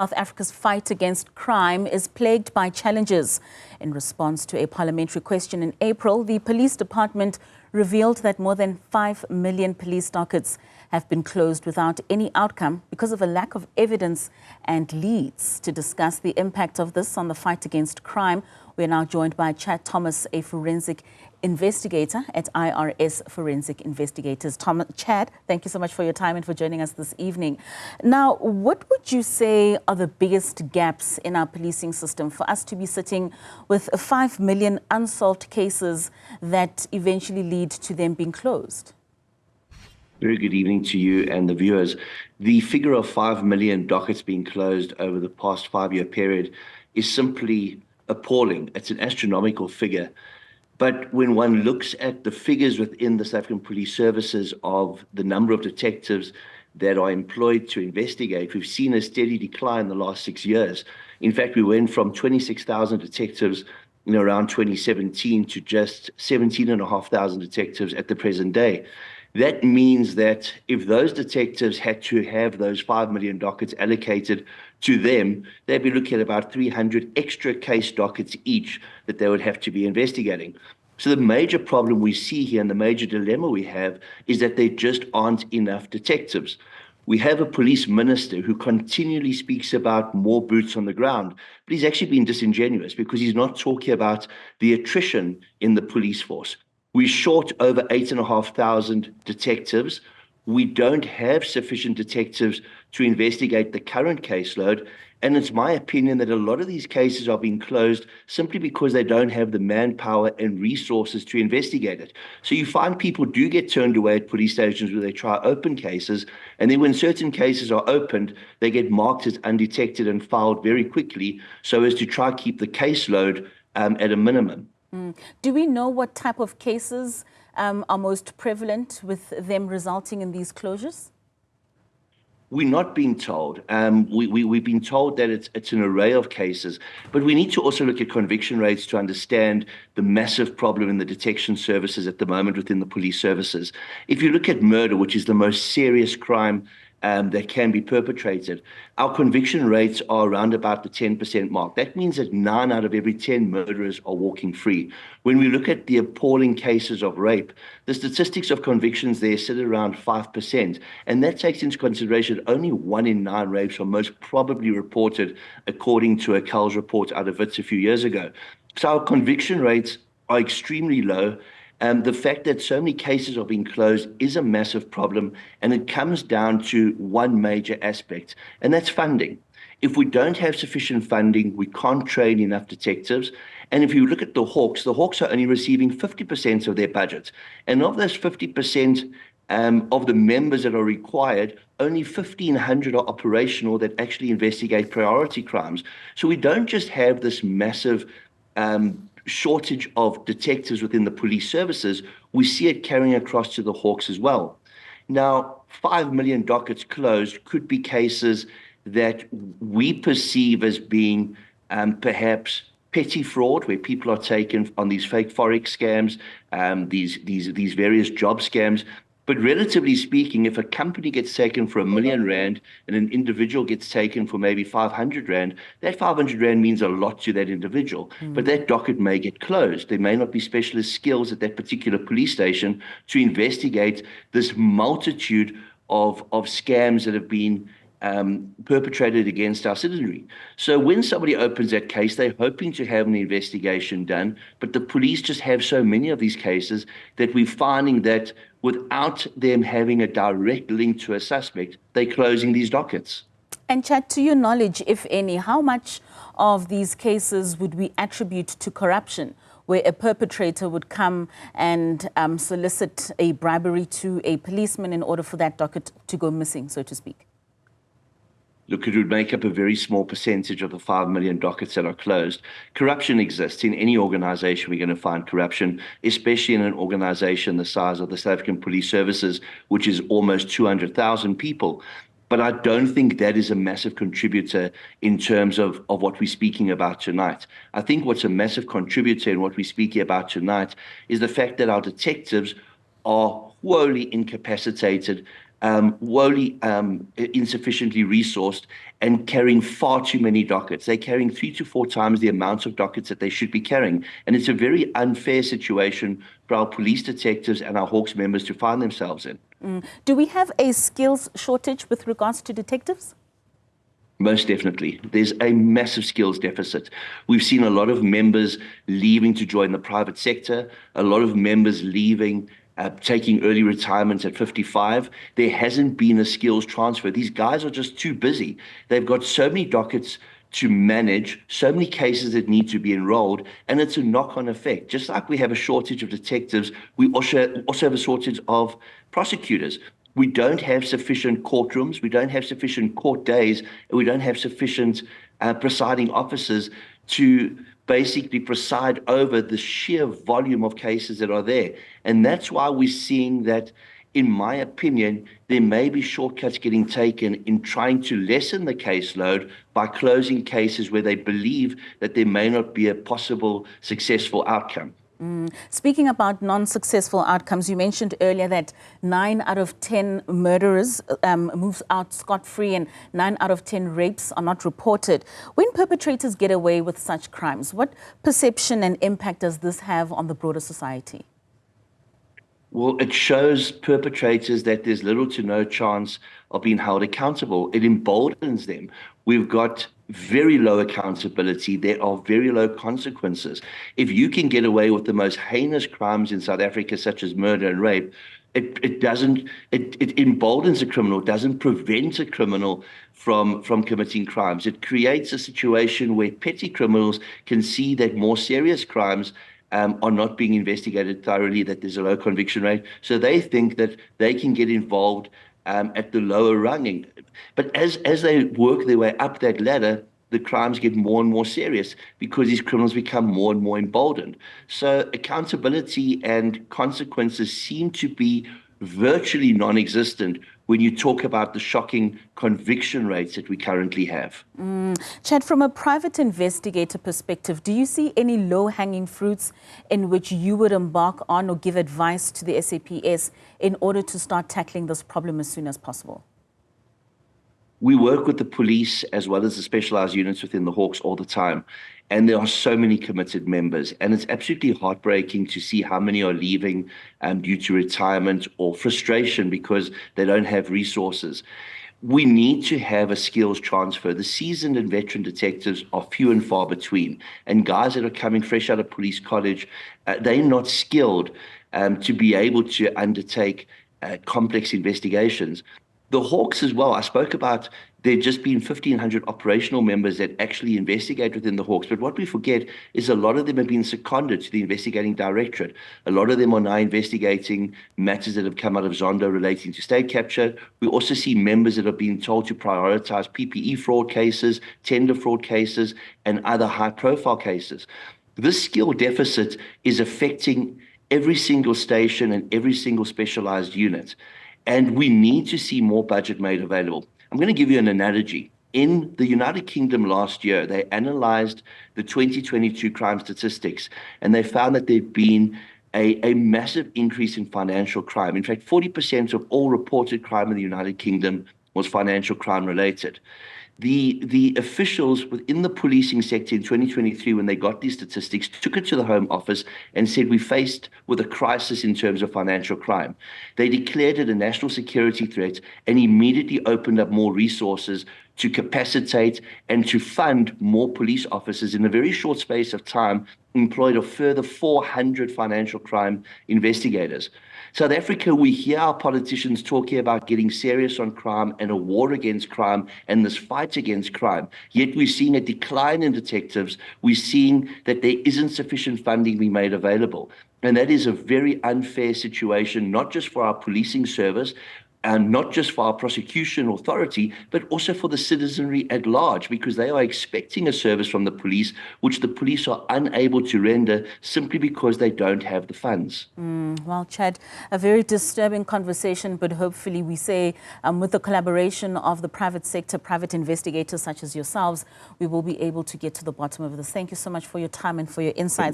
South Africa's fight against crime is plagued by challenges. In response to a parliamentary question in April, the police department revealed that more than 5 million police dockets have been closed without any outcome because of a lack of evidence and leads. To discuss the impact of this on the fight against crime, we are now joined by Chad Thomas, a forensic investigator at IRS Forensic Investigators. Chad, thank you so much for your time and for joining us this evening. Now, what would you say are the biggest gaps in our policing system for us to be sitting with 5 million unsolved cases that eventually lead to them being closed? Very good evening to you and the viewers. The figure of 5 million dockets being closed over the past 5-year period is simply appalling. It's an astronomical figure. But when one looks at the figures within the South African Police Services of the number of detectives that are employed to investigate, we've seen a steady decline in the last 6 years. In fact, we went from 26,000 detectives around 2017 to just 17,500 detectives at the present day. That means that if those detectives had to have those 5 million dockets allocated to them, they'd be looking at about 300 extra case dockets each that they would have to be investigating. So the major problem we see here and the major dilemma we have is that there just aren't enough detectives. We have a police minister who continually speaks about more boots on the ground, but he's actually been disingenuous because he's not talking about the attrition in the police force. We're short over 8,500 detectives. We don't have sufficient detectives to investigate the current caseload. And it's my opinion that a lot of these cases are being closed simply because they don't have the manpower and resources to investigate it. So you find people do get turned away at police stations where they try open cases. And then when certain cases are opened, they get marked as undetected and filed very quickly so as to try to keep the caseload at a minimum. Do we know what type of cases are most prevalent with them resulting in these closures? We're not being told. We've been told that it's an array of cases, but we need to also look at conviction rates to understand the massive problem in the detection services at the moment within the police services. If you look at murder, which is the most serious crime that can be perpetrated, our conviction rates are around about the 10% mark. That means that 9 out of every 10 murderers are walking free. When we look at the appalling cases of rape, the statistics of convictions there sit around 5%. And that takes into consideration only 1 in 9 rapes are most probably reported, according to a CALS report out of Wits a few years ago. So our conviction rates are extremely low. The fact that so many cases are being closed is a massive problem, and it comes down to one major aspect, and that's funding. If we don't have sufficient funding, we can't train enough detectives. And if you look at the Hawks are only receiving 50% of their budget. And of those 50% of the members that are required, only 1,500 are operational that actually investigate priority crimes. So we don't just have this massive shortage of detectives within the police services, we see it carrying across to the Hawks as well. Now, 5 million dockets closed could be cases that we perceive as being perhaps petty fraud, where people are taken on these fake forex scams, these various job scams. But relatively speaking, if a company gets taken for R1 million and an individual gets taken for maybe 500 Rand, that 500 Rand means a lot to that individual. But that docket may get closed. There may not be specialist skills at that particular police station to investigate this multitude of scams that have been perpetrated against our citizenry. So when somebody opens that case, they're hoping to have an investigation done, but the police just have so many of these cases that we're finding that without them having a direct link to a suspect, they're closing these dockets. And Chad, to your knowledge, if any, how much of these cases would we attribute to corruption, where a perpetrator would come and solicit a bribery to a policeman in order for that docket to go missing, so to speak? Look, it would make up a very small percentage of the 5 million dockets that are closed. Corruption exists. In any organization, we're going to find corruption, especially in an organization the size of the South African Police Services, which is almost 200,000 people. But I don't think that is a massive contributor in terms of what we're speaking about tonight. I think what's a massive contributor in what we're speaking about tonight is the fact that our detectives are wholly incapacitated woefully insufficiently resourced, and carrying far too many dockets. They're carrying 3 to 4 times the amount of dockets that they should be carrying. And it's a very unfair situation for our police detectives and our Hawks members to find themselves in. Do we have a skills shortage with regards to detectives? Most definitely. There's a massive skills deficit. We've seen a lot of members leaving to join the private sector, a lot of members leaving, taking early retirement at 55. There hasn't been a skills transfer. These guys are just too busy. They've got so many dockets to manage, so many cases that need to be enrolled, and it's a knock-on effect. Just like we have a shortage of detectives, we also have a shortage of prosecutors. We don't have sufficient courtrooms, we don't have sufficient court days, and we don't have sufficient presiding officers to basically preside over the sheer volume of cases that are there. And that's why we're seeing that, in my opinion, there may be shortcuts getting taken in trying to lessen the caseload by closing cases where they believe that there may not be a possible successful outcome. Speaking about non-successful outcomes, you mentioned earlier that 9 out of 10 murderers move out scot-free and 9 out of 10 rapes are not reported. When perpetrators get away with such crimes, what perception and impact does this have on the broader society? Well, it shows perpetrators that there's little to no chance of being held accountable. It emboldens them. We've got very low accountability. There are very low consequences. If you can get away with the most heinous crimes in South Africa, such as murder and rape, it emboldens a criminal, doesn't prevent a criminal from committing crimes. It creates a situation where petty criminals can see that more serious crimes are not being investigated thoroughly, that there's a low conviction rate. So they think that they can get involved at the lower rung. But as they work their way up that ladder, the crimes get more and more serious because these criminals become more and more emboldened. So accountability and consequences seem to be virtually non-existent when you talk about the shocking conviction rates that we currently have. Chad, from a private investigator perspective, do you see any low-hanging fruits in which you would embark on or give advice to the SAPS in order to start tackling this problem as soon as possible? We work with the police as well as the specialized units within the Hawks all the time. And there are so many committed members. And it's absolutely heartbreaking to see how many are leaving due to retirement or frustration because they don't have resources. We need to have a skills transfer. The seasoned and veteran detectives are few and far between. And guys that are coming fresh out of police college, they're not skilled to be able to undertake complex investigations. The Hawks as well, I spoke about there just been 1,500 operational members that actually investigate within the Hawks. But what we forget is a lot of them have been seconded to the investigating directorate. A lot of them are now investigating matters that have come out of Zondo relating to state capture. We also see members that are being told to prioritize PPE fraud cases, tender fraud cases, and other high-profile cases. This skill deficit is affecting every single station and every single specialized unit. And we need to see more budget made available. I'm going to give you an analogy. In the United Kingdom last year, they analyzed the 2022 crime statistics, and they found that there'd been a massive increase in financial crime. In fact, 40% of all reported crime in the United Kingdom was financial crime related. The officials within the policing sector in 2023, when they got these statistics, took it to the Home Office and said, we're faced with a crisis in terms of financial crime. They declared it a national security threat and immediately opened up more resources to capacitate and to fund more police officers. In a very short space of time, employed a further 400 financial crime investigators. South Africa, we hear our politicians talking about getting serious on crime and a war against crime and this fight against crime. Yet we're seeing a decline in detectives. We're seeing that there isn't sufficient funding being made available. And that is a very unfair situation, not just for our policing service, and not just for our prosecution authority, but also for the citizenry at large, because they are expecting a service from the police, which the police are unable to render simply because they don't have the funds. Well, Chad, a very disturbing conversation, but hopefully we say with the collaboration of the private sector, private investigators such as yourselves, we will be able to get to the bottom of this. Thank you so much for your time and for your insights.